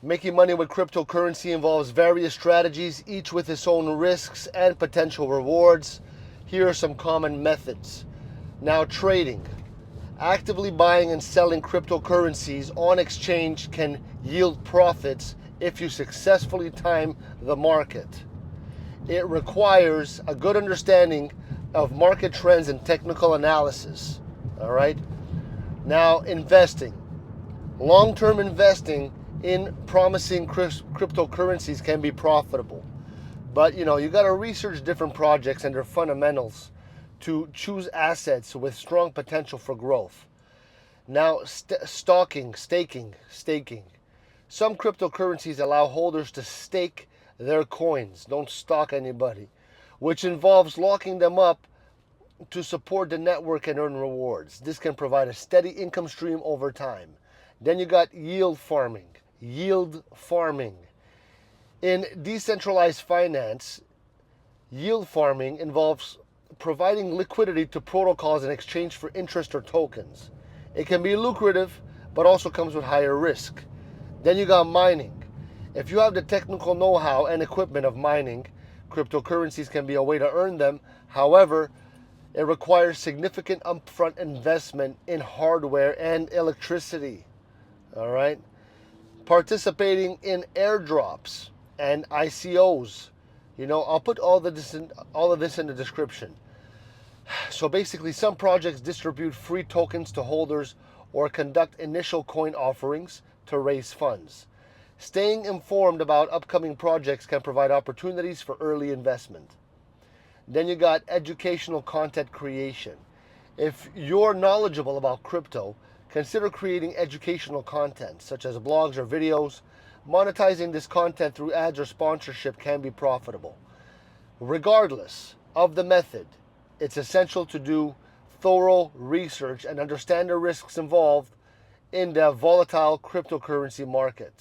Making money with cryptocurrency involves various strategies, each with its own risks and potential rewards. Here are some common methods. Now, trading. Actively buying and selling cryptocurrencies on exchange can yield profits if you successfully time the market. It requires a good understanding of market trends and technical analysis. All right. Now, investing. Long-term investing in promising cryptocurrencies can be profitable. But you got to research different projects and their fundamentals to choose assets with strong potential for growth. Now, staking. Some cryptocurrencies allow holders to stake their coins, don't stock anybody, which involves locking them up to support the network and earn rewards. This can provide a steady income stream over time. Then you got yield farming. In decentralized finance, yield farming involves providing liquidity to protocols in exchange for interest or tokens. It can be lucrative, but also comes with higher risk. Then you got mining. If you have the technical know-how and equipment of mining, cryptocurrencies can be a way to earn them. However, it requires significant upfront investment in hardware and electricity. All right? Participating in airdrops and ICOs. I'll put all of this in the description. So basically, some projects distribute free tokens to holders or conduct initial coin offerings to raise funds. Staying informed about upcoming projects can provide opportunities for early investment. Then you got educational content creation. If you're knowledgeable about crypto, consider creating educational content, such as blogs or videos. Monetizing this content through ads or sponsorship can be profitable. Regardless of the method, it's essential to do thorough research and understand the risks involved in the volatile cryptocurrency market.